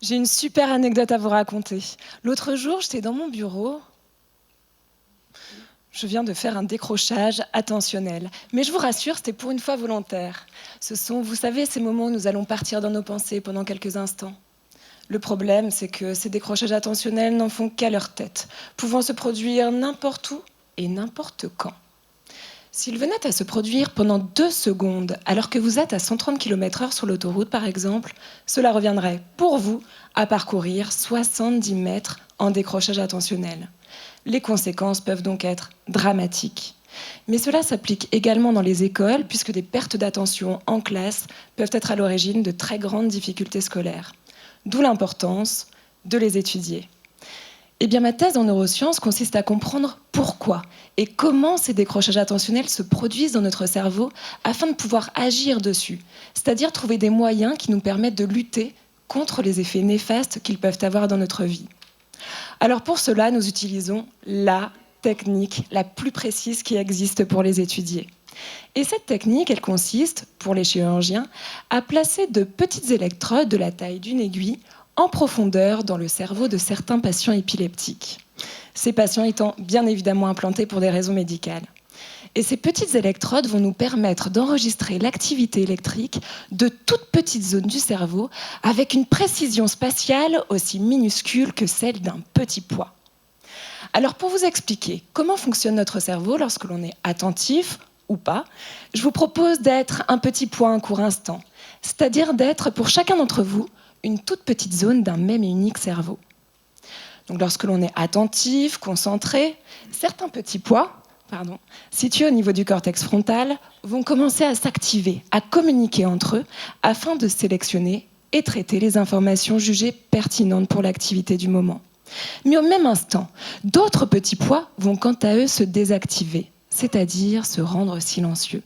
J'ai une super anecdote à vous raconter. L'autre jour, j'étais dans mon bureau. Je viens de faire un décrochage attentionnel. Mais je vous rassure, c'était pour une fois volontaire. Ce sont, vous savez, ces moments où nous allons partir dans nos pensées pendant quelques instants. Le problème, c'est que ces décrochages attentionnels n'en font qu'à leur tête, pouvant se produire n'importe où et n'importe quand. S'il venait à se produire pendant 2 secondes, alors que vous êtes à 130 km/h sur l'autoroute par exemple, cela reviendrait pour vous à parcourir 70 mètres en décrochage attentionnel. Les conséquences peuvent donc être dramatiques. Mais cela s'applique également dans les écoles, puisque des pertes d'attention en classe peuvent être à l'origine de très grandes difficultés scolaires. D'où l'importance de les étudier. Eh bien, ma thèse en neurosciences consiste à comprendre pourquoi et comment ces décrochages attentionnels se produisent dans notre cerveau afin de pouvoir agir dessus, c'est-à-dire trouver des moyens qui nous permettent de lutter contre les effets néfastes qu'ils peuvent avoir dans notre vie. Alors pour cela, nous utilisons la technique la plus précise qui existe pour les étudier. Et cette technique, elle consiste, pour les chirurgiens, à placer de petites électrodes de la taille d'une aiguille en profondeur dans le cerveau de certains patients épileptiques. Ces patients étant bien évidemment implantés pour des raisons médicales. Et ces petites électrodes vont nous permettre d'enregistrer l'activité électrique de toutes petites zones du cerveau avec une précision spatiale aussi minuscule que celle d'un petit pois. Alors pour vous expliquer comment fonctionne notre cerveau lorsque l'on est attentif ou pas, je vous propose d'être un petit pois un court instant, c'est-à-dire d'être pour chacun d'entre vous une toute petite zone d'un même et unique cerveau. Donc lorsque l'on est attentif, concentré, certains petits pois, situés au niveau du cortex frontal, vont commencer à s'activer, à communiquer entre eux, afin de sélectionner et traiter les informations jugées pertinentes pour l'activité du moment. Mais au même instant, d'autres petits pois vont quant à eux se désactiver, c'est-à-dire se rendre silencieux.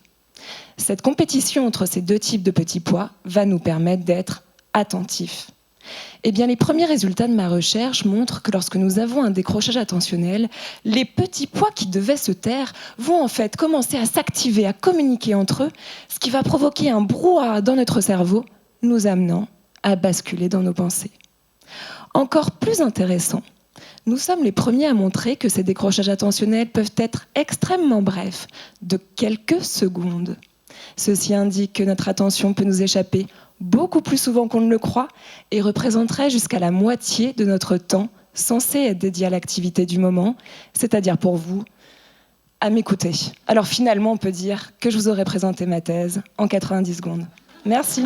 Cette compétition entre ces deux types de petits pois va nous permettre d'être attentifs. Eh bien, les premiers résultats de ma recherche montrent que lorsque nous avons un décrochage attentionnel, les petits pois qui devaient se taire vont en fait commencer à s'activer, à communiquer entre eux, ce qui va provoquer un brouhaha dans notre cerveau, nous amenant à basculer dans nos pensées. Encore plus intéressant, nous sommes les premiers à montrer que ces décrochages attentionnels peuvent être extrêmement brefs, de quelques secondes. Ceci indique que notre attention peut nous échapper beaucoup plus souvent qu'on ne le croit et représenterait jusqu'à la moitié de notre temps censé être dédié à l'activité du moment, c'est-à-dire pour vous, à m'écouter. Alors finalement, on peut dire que je vous aurais présenté ma thèse en 90 secondes. Merci.